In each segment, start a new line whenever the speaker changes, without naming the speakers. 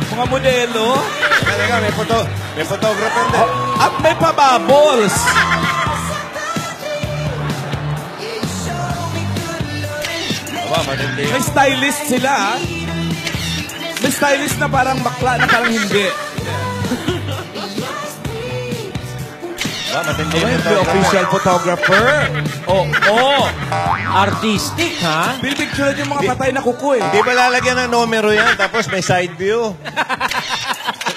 Mga modelo.
Talaga, may photographer din.
At may pa-bubbles.
Aba, matindi.
May stylist sila. May stylist na parang bakla na parang hindi.
Aba, matindi.
May official photographer. Oo.
Artistic, ha?
Pinipicturean yung mga patay na kuko eh.
Hindi ba lalagyan ng numero yan? Tapos may side view.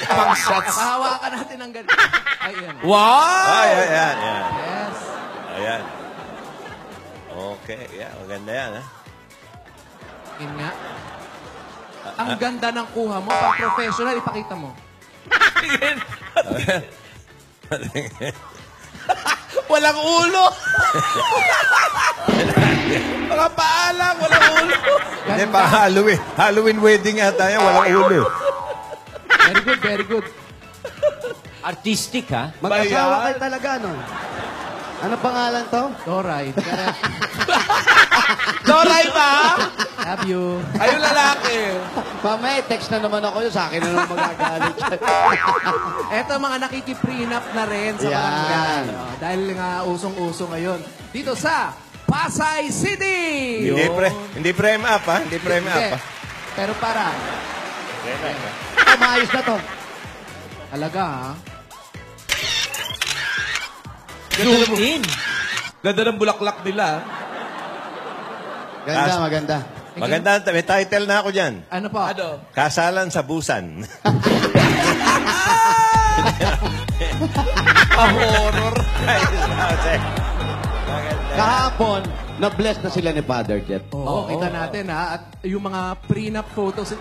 Pang shots.
Hawakan natin ng ganito. Ayan.
Wow!
Ay, ayan.
Yes.
Ayan. Okay, yeah, maganda yan, ha?
Yun nga. Ang ganda ng kuha mo. Pang professional, ipakita mo.
Walang ulo! Mga paalang, walang ulo.
Hindi pa Halloween. Halloween wedding yata yan, walang ulo.
Very good, very good.
Artistic, ha?
Mag-asawa kayo talaga, no? Ano pangalan to?
Doray.
Doray ba?
Love you.
Ayun lalaki.
Mamaya, text na naman ako yun. Sa akin na naman magagalit.
Eto mga nakiki-prenup na rin sa
Yan.
barangay. Oh, dahil nga usong-uso ngayon. Dito sa Pasay City!
Hindi frame up, ha? Hindi frame up,
Hindi.
ha?
Pero para,
Frame up, ha?
Maayos na to.
alaga ha?
Zoom in.
Ganda ng bulaklak nila.
Ganda, maganda.
Maganda, may title na ako dyan.
Ano po?
Ano?
Kasalan sa Busan.
Horror.
Kahapon, na-bless na sila ni Father Jeff.
Oo, kita natin ha. At yung mga prenup photos,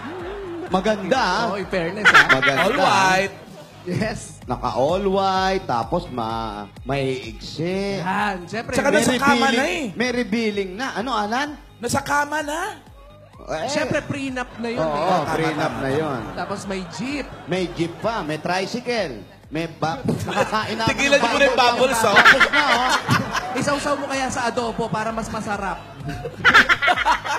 Maganda, ha?
in fairness ha.
Maganda.
All white.
Yes.
Naka-all white, tapos may iksi.
Yan. Siyempre,
Tsaka nasa kama na eh.
May revealing na. Ano, Alan?
Nasa kama na.
siyempre prenup na yun.
Oo,
eh.
prenup na yun.
Tapos may jeep.
May jeep pa, may tricycle, may nakakain na.
Tigilan niyo muna yung bubbles, oh.
Bubbles na, oh.
Isawsaw mo kaya sa adobo para mas masarap.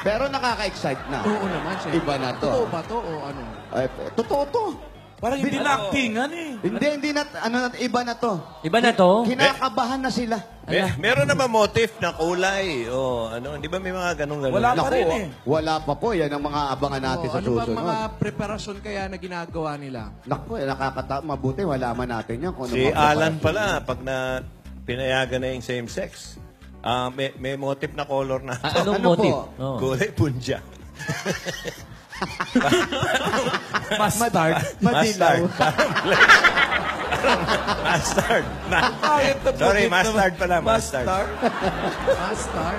Pero nakaka-excite na.
Oo naman, siyempre.
Iba na to.
Totoo ba to o ano?
Ay, totoo to.
Parang hindi na actingan eh.
Hindi na, iba na to.
Iba na to?
Kinakabahan na sila.
Meron na ba motif na kulay? O ano, hindi ba may mga ganong
Wala pa
Naku,
rin eh.
wala pa po. Yan ang mga abangan natin sa
Ano ba
susunod.
mga preparasyon kaya na ginagawa nila?
Naku, mabuti. Wala man natin yan. Kung ano
Si
mga
Alan
preparasyon.
pala, pag pinayagan na yung same-sex, may motif na color na.
Anong
Ano
motif?
po?
Oh.
Kulay punja.
Mustard.
Madilaw.
Mustard. Sorry, mustard pala. Mustard.
Master.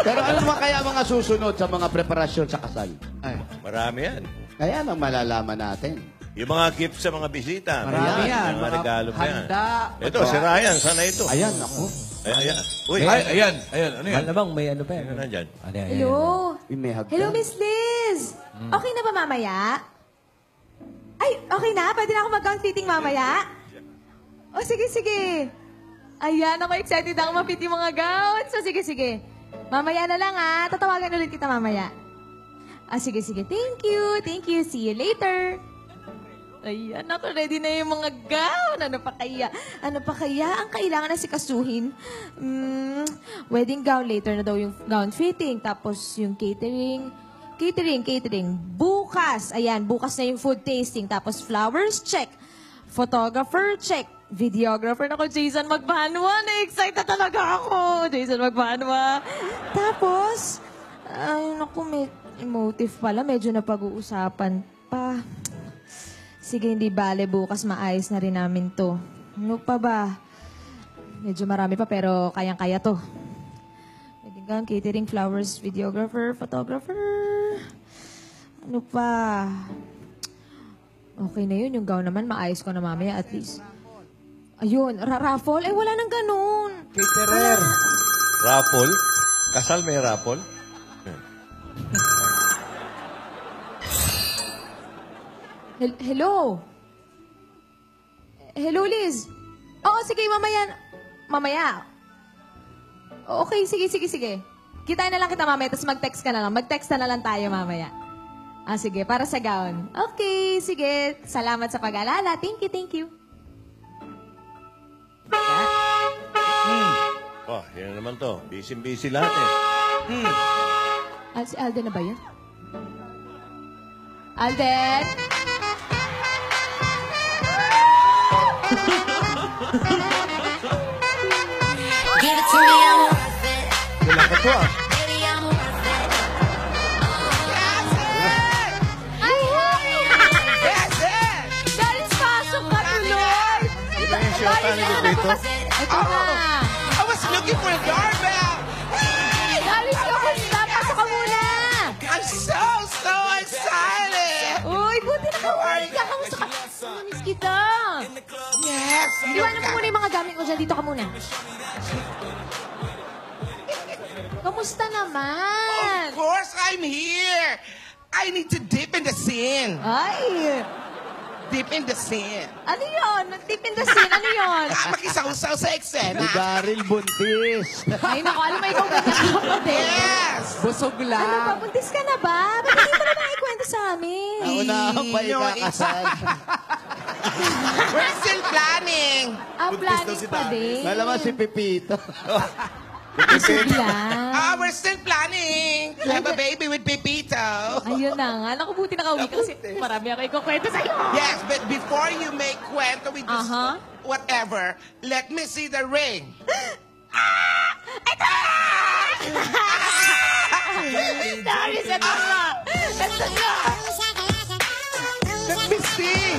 Pero ano ba kaya mga susunod sa mga preparasyon sa kasal?
Ay,
Marami yan.
Kaya ang malalaman natin.
Yung mga gift sa mga bisita.
marami yan.
Mga regalo pa yan.
handa.
Ito, si Ryan. Sana ito.
Ayan, ako.
Ayan. Uy,
Ay, ayan. Ayan, ano yan?
Ano bang may ano pa yan?
ano nandyan?
Ano yan?
Hello?
May hagdan.
Hello, Miss Liz! Okay na ba mamaya? Ay, okay na? Pwede na ako mag-gown fitting mamaya? O, sige, sige. Ayan, ako excited ako ma-fit yung mga gowns. So, sige, sige. Mamaya na lang, ha? Tatawagan ulit kita mamaya. Ah, sige, sige. Thank you. Thank you. See you later. Ayan, ako ready na yung mga gown. Ano pa kaya? Ano pa kaya ang kailangan na sikasuhin? Wedding gown, later na daw yung gown fitting. Tapos yung catering. Catering. Bukas. Ayan, bukas na yung food tasting. Tapos flowers, check. Photographer, check. Videographer na ko, Jason Magbanwa. Na-excite na talaga ako. Jason Magbanwa. Tapos, ay, naku, may emotive pala. Medyo napag-uusapan pa. Sige, hindi bale. Bukas maayos na rin namin to. Ano pa ba? Medyo marami pa pero kayang-kaya to. Wedding gown, catering, flowers, videographer, photographer. Ano pa? Okay na yun. Yung gown naman, maayos ko na mamaya at least. Ayun, raffle? Eh, wala nang ganun.
Caterer.
Raffle? Kasal may raffle?
Hello? Hello, Liz? Oo, sige, mamaya. Mamaya. Okay, sige. Kita na lang kita mamaya, tapos mag-text ka na lang. Mag-text na lang tayo mamaya. Ah, sige, para sa gown. Okay, sige. Salamat sa pag-alala. Thank you, thank you.
Oh, yan naman to. Busy-busy lahat eh.
Si Alden na ba yun? Alden?
Give it to me, I'm worth it.
Kailan ka to ah?
Baby, I'm worth it.
Ay, hi! Dalis, pasok ka tuloy!
Ito yung shota ni Pepito.
Ito na.
I was looking for a doorbell!
Dalis, kamusta? Pasok ka muna!
I'm so excited!
Uy, buti na ka. Kamusta ka? Namiss kita.
Yes!
Iwanan mo muna yung mga gamit ko dyan. Dito ka muna. Kamusta naman?
Of course, I'm here! I need to dip in the scene.
Ay!
Dip in the scene.
Ano yun? Tip in the scene. Ano yun?
Makisaw-saw sa eksena.
Si Daryl buntis.
Ay, naku. Alam mo, ikaw ganyan ka kapatid.
Yes!
Busog
Ano ba?
lang.
Buntis ka na ba? Ba't hindi mo naman ikwento sa amin?
Naunahan pa
No,
ikakasal.
We're still planning.
Planning pa din.
Malaman si Pepito.
Busog lang.
We're still planning to have a baby with Pepito.
Ayun na nga. Naku, buti nakauwi ka kasi marami ako ikukwento sa'yo.
Yes, but before you make kwento with this whatever, let me see the ring.
Darius, ito na. Ito na.
Let me see.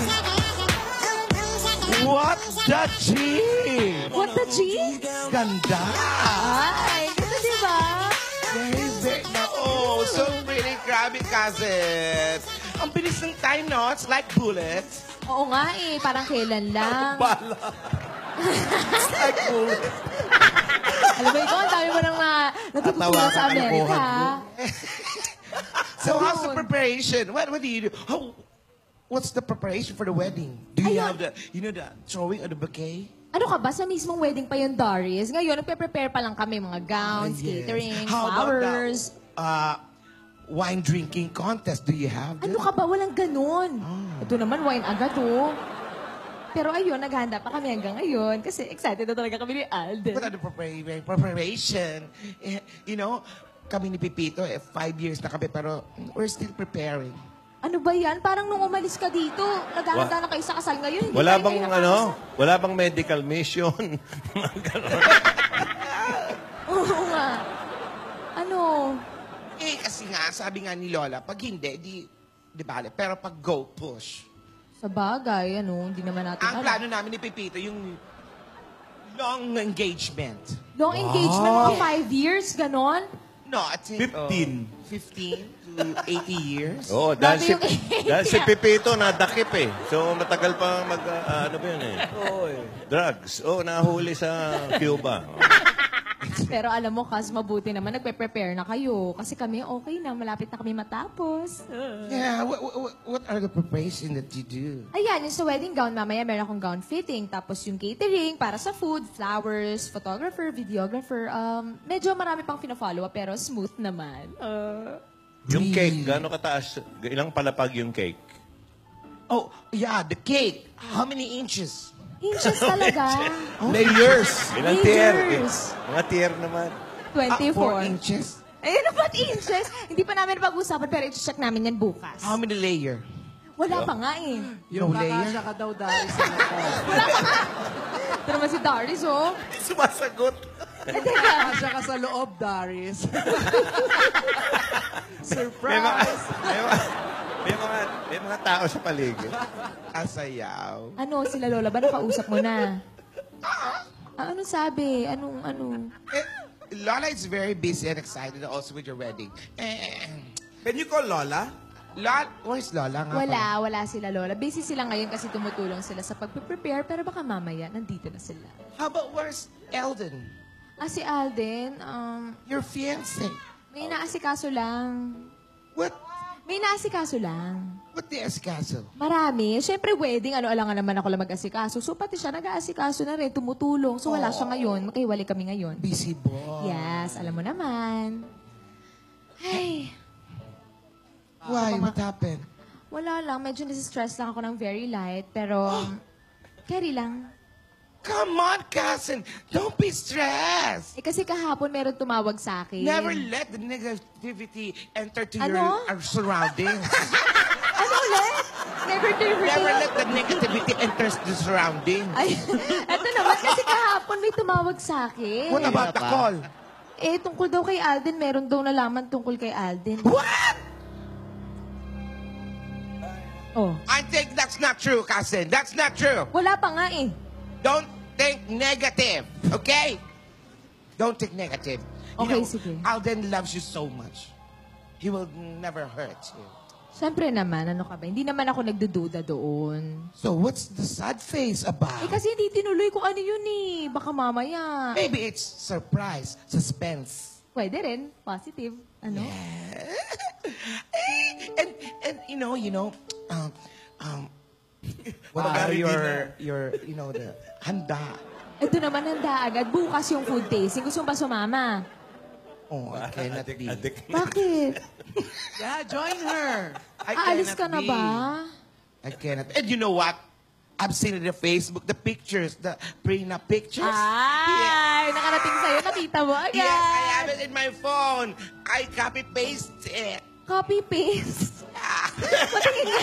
What the gee?
What the G?
Ganda.
Ay, ganda diba?
Very, oh, so pretty. Grabe, cousin. Ang bilis ng time, no? It's like bullets.
Oo nga eh, parang kailan lang.
It's like bullets.
Alam mo, ikaw, ang dami mo nang natutunan sa Amerika.
So how's the preparation? What do you do? What's the preparation for the wedding? Do you have the throwing of the bouquet?
Ano ka ba? Sa mismong wedding pa yung Darius. Ngayon, nagpe-prepare pa lang kami. Mga gowns, catering,
How
flowers.
about the wine drinking contest? Do you have that?
Ano ka ba? Walang ganun. Ito naman, wine agad, oh. Pero ayun, naghahanda pa kami hanggang ngayon kasi excited na talaga kami ni Alden.
What are the preparation? You know, kami ni Pepito, 5 years na kami, pero we're still preparing.
Ano ba yan? Parang nung umalis ka dito, naghahanda na kayo sa kasal ngayon. Hindi
Wala
pa rin
bang
kayo nakakasal.
wala bang medical mission?
Oo nga. Ano?
Kasi nga, sabi nga ni Lola, pag hindi, di bale. Pero pag go, push.
Sa bagay, hindi naman natin
Ang plano namin ni Pepito, yung long engagement.
Long engagement, mga 5 years, ganon?
No, I think...
15.
15 to 80 years.
Oo,
Grabe
dahil
yung
dahil si Pepito nadakip eh. So matagal pa ano ba yun eh? Drugs. Nahuli sa Cuba.
Pero alam mo, Kaz, mabuti naman, nagpe-prepare na kayo. Kasi kami, okay na, malapit na kami matapos.
Yeah, what are the preparation that you do?
Ayan, yung sa wedding gown, mamaya meron akong gown fitting. Tapos yung catering para sa food, flowers, photographer, videographer. Medyo marami pang fina-follow up, pero smooth naman.
Yung cake, gaano kataas? Ilang palapag yung cake?
Oh, yeah, the cake. How many inches?
Inches talaga.
Layers.
Ilang tier?
Layers.
Mga tier naman.
24.
4 inches.
Ayun, ba't inches? Hindi pa namin pag-usapan, pero i-check namin yan bukas.
How many layer?
Wala pa nga eh.
Yung
No layer?
kakasya ka daw dahil sa nako.
Wala pa nga. Ito naman si Darius, oh.
Sumasagot.
Kakasya ka sa loob, Darius. Surprise!
May mga tao sa paligid.
Asayaw.
Ano, sila Lola ba nakausap mo na? Ano sabi? Anong?
Lola is very busy and excited also with your wedding.
Can you call Lola?
Lola, where's Lola nga?
Wala sila Lola. Busy sila ngayon kasi tumutulong sila sa pagpe-prepare, pero baka mamaya, nandito na sila.
How about where's Eldon?
Si Alden,
Your fiancé.
may inaasikaso lang. May inaasikaso lang.
What the escaso?
Marami. Siyempre, wedding, alangan naman ako lang mag-asikaso. So, pati siya nag-aasikaso na rin, tumutulong. So, wala siya ngayon. Magkahiwalay kami ngayon.
Busy boy.
Yes, alam mo naman. Ay,
Why? What happened?
Wala lang, medyo nasistress lang ako ng very light, pero carry lang.
Come on, cousin. Don't be stressed.
Eh kasi kahapon meron tumawag sa akin.
Never let the negativity enter to
Ano?
your surroundings.
Ano ulit? Never
Never let the negativity enter the surroundings.
Ay, eto naman kasi kahapon may tumawag sa akin.
What about the call?
Eh, tungkol daw kay Alden. Meron daw nalaman tungkol kay Alden.
What?
Oh.
I think that's not true, cousin. That's not true.
Wala pa nga eh.
Don't think negative, okay? Don't think negative.
Okay, sige.
Alden loves you so much. He will never hurt you.
Siyempre naman, ano ka ba? Hindi naman ako nagdududa doon.
So what's the sad face about?
Eh kasi hindi tinuloy ko ano yun eh. Baka mamaya.
Maybe it's surprise, suspense.
Pwede rin. Positive. Ano?
and you know, what about your, the handa?
Ito naman handa agad. Bukas yung food tasting. Gusto mo ba sumama?
Oh, I cannot be.
Bakit?
Yeah, join her.
Aalis ka na ba?
I cannot. And you know what? I've seen it in Facebook, the pictures, the prenup pictures.
Ay, nakarating sa'yo. Nakita mo agad.
Yes, I have it in my phone. I copy-paste it.
Copy-paste. Patingin nga.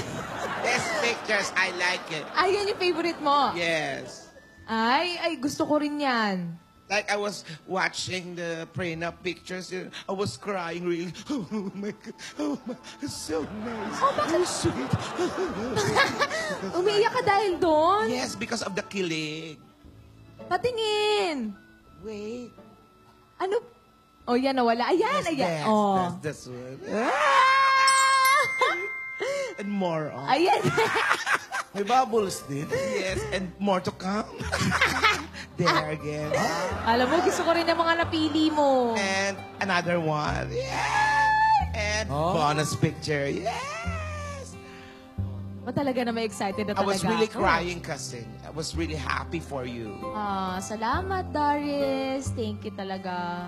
These pictures, I like it.
Ay, yan yung favorite mo.
Yes.
Ay, gusto ko rin yan.
Like I was watching the prenup pictures, I was crying really. Oh my God, it's so nice.
Oh, bakit?
So sweet.
Umiiyak ka dahil doon?
Yes, because of the kilig.
Patingin.
Wait.
Ano? Oh, yan nawala. Ayan, ayan. Oh.
That's one. And more on.
Ayan.
May bubbles din.
Yes, and more to come. There again.
Alam mo, gusto ko rin yung mga napili mo.
And another one. Yes. And bonus picture. Yes.
Ba talaga na may excited na
I
talaga
was really
ako.
crying, cousin. I was really happy for you.
Salamat, Darius. Thank you talaga.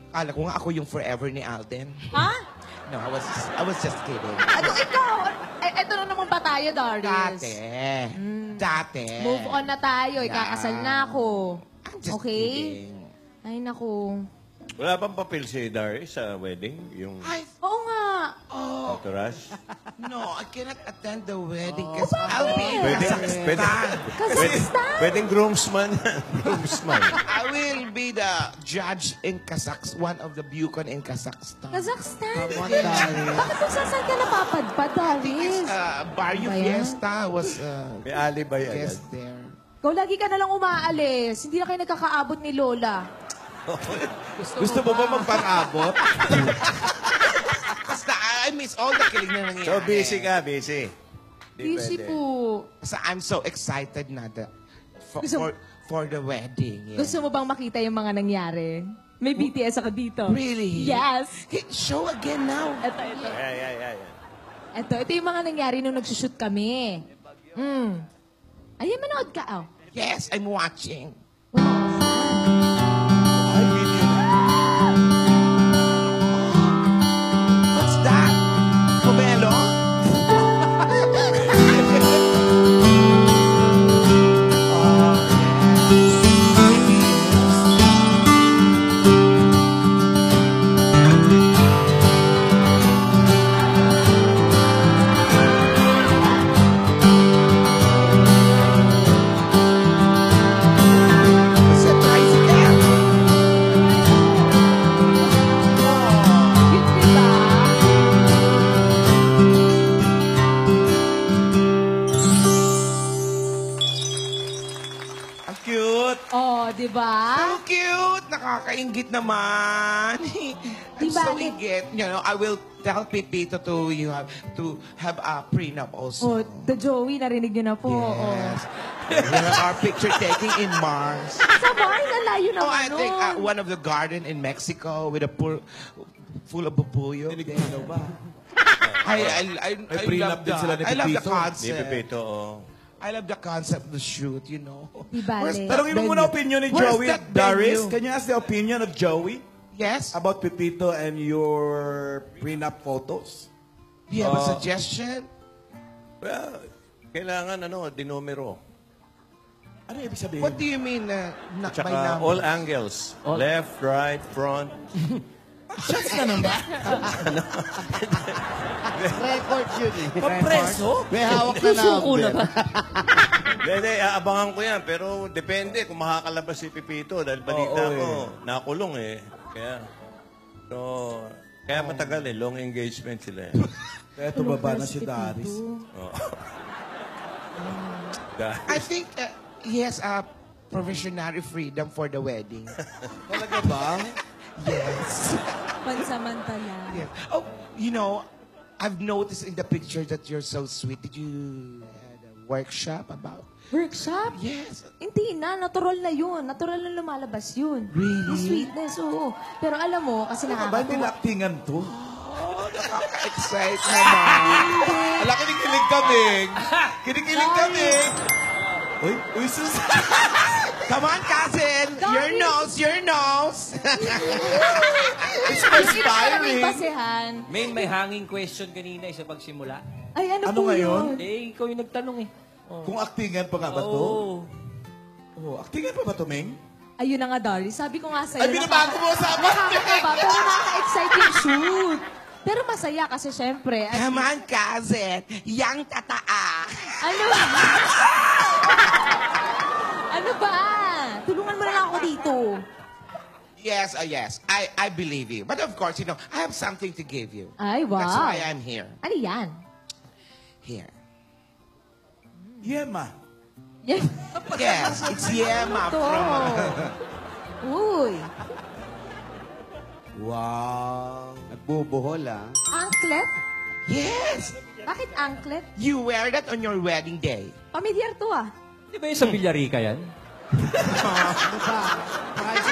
Kala ko nga ako yung forever ni Alden.
Ha?
No, I was just kidding.
Ano ikaw? Eto na naman ba tayo, Darius?
Dati.
Move on na tayo. Ikakasal na ako.
I'm just
Okay?
kidding.
Ay, naku.
Wala bang papel si Darius sa wedding? Yung
Oo nga.
entourage?
No, I cannot attend the wedding because I'll be in
Pwede, pwede,
Kazakhstan.
Kazakhstan?
pwedeng groomsman. Groomsman.
I will be the judge in Kazakhstan, one of the Bucon in Kazakhstan.
Kazakhstan?
Yes.
Bakit kung saan ka napapadpad, Darius?
Barrio
Ba yan?
Fiesta was
May alibay agad.
guest there.
Ikaw lagi ka na lang umaalis. Hindi na kayo nagkakaabot ni Lola.
Gusto mo ba magpang-abot?
Basta I miss all the kilig na nangyayari.
So, busy ka, busy. Di
Busy
pwede.
po.
Basta I'm so excited na
Gusto-
for the wedding. Yeah.
Gusto mo bang makita yung mga nangyari? May BTS ako dito.
Really?
Yes.
Hey, show again now.
Ito.
Yeah.
Ito yung mga nangyari nung nagsushoot kami. Ayan, manood ka. Oh.
Yes, I'm watching. What's that? Pomelo? It's a tricycle.
Cute, diba?
Ang cute.
Oh, diba?
So cute! Nakakaingit naman. I'm
Diba,
so
Lit?
ingit. You know, I will tell Pipito to have a prenup also.
Oh, the Joey, narinig niyo na po.
Yes. We have our picture taking in Mars.
Sa Mars, ang layo naman
Oh, I think
nun.
one of the garden in Mexico with a pool full of babuyo. I
prenup
love
din sila ni
I love the
Pipito.
Di
concept.
Pepito, oh.
I love the concept of the shoot, you know.
Di bale.
Where's that
Tanongin mo muna
venue?
opinion ni
Where's
Joey.
that
Darius,
venue?
can you ask the opinion of Joey?
Yes?
About Pepito and your prenup photos.
Do you have a suggestion?
Well, kailangan dinumero.
Ano ibig sabihin?
What do you mean, not by
Tsaka
number?
all angles. Left, right, front.
Shots na naman.
Records yun eh.
Papreso?
May hawak na
Susuko na
number.
ba?
Hindi, aabangan ko yan. Pero depende kung makakalabas si Pepito. Dahil balita ko, nakulong eh. Kaya matagal eh. Long engagement sila eh.
Kaya tumaba na si Daris.
I think he has a provisionary freedom for the wedding.
Talaga ba?
Yes.
Pansamantala.
Yes. Oh, you know, I've noticed in the picture that you're so sweet. Did you had a workshop about?
Workshop?
Yes.
Hindi na, natural na yun. Natural na lumalabas yun.
Really?
Yung sweetness, oo. Pero alam mo, kasi
Ano ba? Hindi
nakakatuwa.
na actingan to.
Oh, nakaka-excite naman.
Ala, kinikilig kami. Kinikilig kami. Uy, sus.
Come on, cousin. Your nose, your nose.
It's
Hindi na alam
inspiring.
yung basehan.
May hanging question kanina sa pagsimula.
Ay, ano,
Ano
po
ngayon?
yun?
Ikaw yung nagtanong eh.
Kung actingan pa nga ba to?
Oo.
Oh, actingan pa ba to, Ming?
Ayun na nga, Dory. Sabi ko nga sa'yo.
Ay, binabago mo sa akin.
Nakakataba, pero nakaka-excite yung shoot. Pero masaya kasi syempre.
Come on, cousin. Yang tataa.
Ano? Ano ba? Tulungan mo na lang ako dito.
Yes, yes. I believe you. But of course, you know, I have something to give you.
Ay, wow.
That's why I'm here.
Ano yan?
Here.
Yema.
Yan.
Yes, it's Yema
Ito.
from...
Uy.
Wow.
Nagbubuhol ah.
Anklet?
Yes!
Bakit anklet?
You wear that on your wedding day.
Pamilyar to ah.
Di ba yung sa Villarica yan?
Di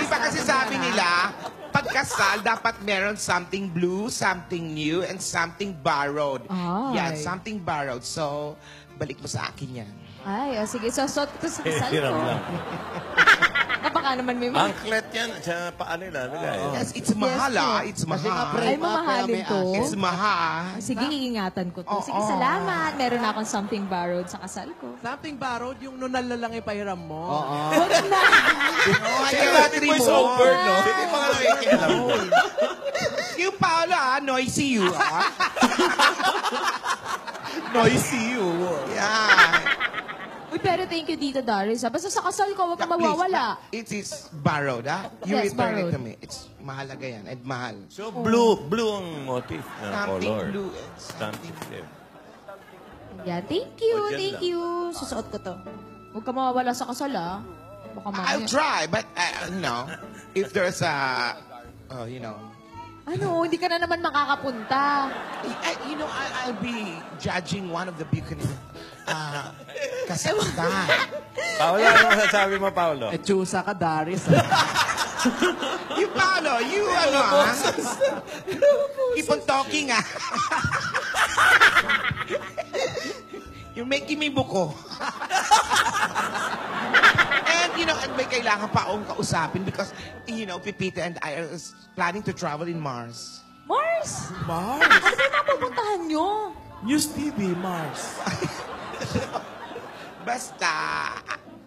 ba kasi sabi nila, pagkasal, dapat meron something blue, something new, and something borrowed.
Ay.
Yeah, something borrowed. So, balik mo sa akin yan.
Ay, sige. Sasot ko sa kasal ko.
Hiram lang.
Baka naman may mga...
Anklet yan sa paa nila.
Yes, it's mahal ah. It's
Kasi nga
mahal.
Ay,
frame up,
mamahalin
kaya may
to.
asin.
It's mahal.
Sige, iingatan ko to.
Oo.
Sige, salamat. Meron na akong something borrowed sa kasal ko.
Something borrowed, yung nunal na lang ipahiram mo.
Oo.
Huwag na.
Oh,
Sige natin voice over, no?
Sige pa nga nakikialam.
Yung Paolo ah, noisy you ah.
Noisy you.
Yeah.
Uy, pero thank you dito, Darius. Basta sa kasal ko, huwag ka
Please,
mawawala.
it is borrowed ah. You
Yes,
return
borrowed.
it to me. It's mahalaga yan. And mahal.
So, blue ang motif na
Something
color.
blue. and
Something blue.
Yeah, thank you,
O, dyan
thank
lang.
you. Susuot ko to. Huwag ka mawawala sa kasal, ah. Baka
I'll
mamaya.
try, but you know, if there's a, you know,
Ano, hindi ka na naman makakapunta.
you know, I'll be judging one of the Buchanan kasakitan.
Paolo, ano masasabi mo, Paolo?
Etsusa ka, Daris. ah.
You, Paolo, you, keep on talking, ah. You're making me buko. And, you know, and may kailangan pa akong kausapin because, you know, Pepita and I are planning to travel in Mars.
Mars!
Mars.
Ano ba yung mapupuntahan nyo?
News TV, Mars.
Basta,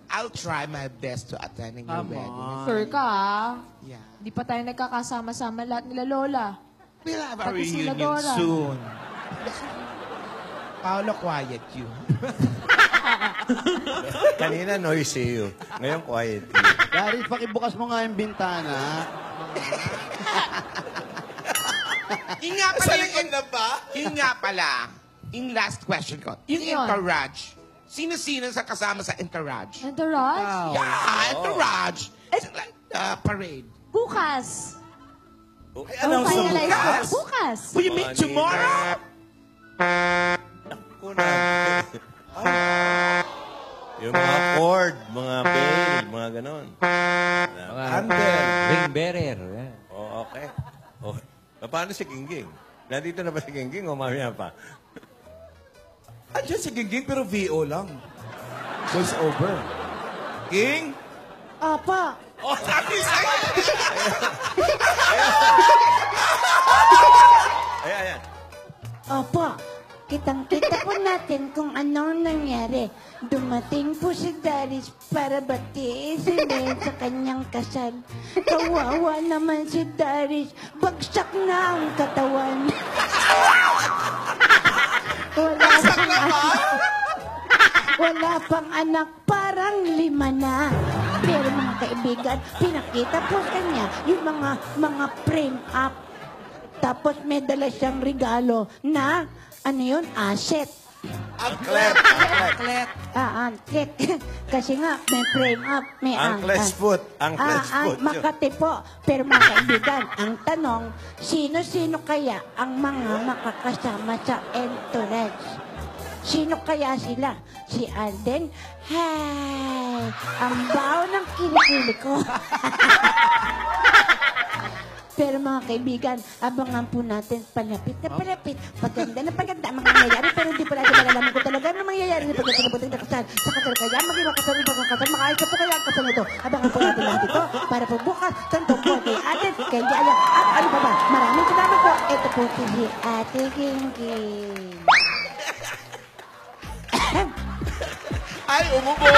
I'll try my best to attend your
Come
wedding.
on.
Sure ka, ah.
Yeah.
Hindi pa tayo nagkakasama-sama lahat nila Lola.
We'll have a
Pati sila
reunion
Dora.
soon. Paolo, quiet you.
Kanina, noisy you. Ngayon, quiet you.
Daris, pakibukas mo nga yung bintana.
Yung nga pala,
na ba?
yung nga pala, yung last question ko, yung
Yun.
entourage. Sino-sino sa kasama sa entourage?
Entourage?
Yeah, entourage. It's like parade.
Bukas.
Ay, announce na
Finalize ko.
bukas.
Bukas.
Will you meet tomorrow?
Kuna. Yung mga cord, mga bell, mga ganon.
Mga
Handle.
ring bearer. Yan.
Oh, okay. Oh. Paano si Gingging? Nandito na ba si Gingging o mamaya pa?
Andiyan si Gingging pero VO lang. Voice over. Ging?
Apa,
Oh, sabi sa'yo.
Ayan.
Opo, kitang-kita po natin kung anong nangyari. Dumating po si Darius para batiin si Len sa kanyang kasal. Kawawa naman si Darius, bagsak na ang katawan. Wala pang anak, parang 5 na. Pero mga kaibigan, pinakita po kanya yung mga frame up. Tapos may dala siyang regalo na, ano yun, asset.
Anklet.
Anklet. Kasi nga, may frame up, may
Anklet's foot. Anklet's foot.
Makati po. Pero mga kaibigan, ang tanong, sino-sino kaya ang mga makakasama sa entourage? Sino kaya sila? Si Alden? Hey, ang baho ng kilikili ko. Pero mga kaibigan, abangan po natin palapit na palapit. Paganda na paganda ang mga nangyayari, pero hindi pa natin malalaman kung talaga ano mangyayari na pagdating na buting nakasal. Sa kasal kaya, maging makasal ng pagkakasal, makaayos po kaya ang kasal nito. Abangan po natin lahat ito para po bukas, tantong po kay Ate, kay Yaya, at ano pa ba. Maraming salamat po. Ito po si Ate Gingging.
Ay, umubo.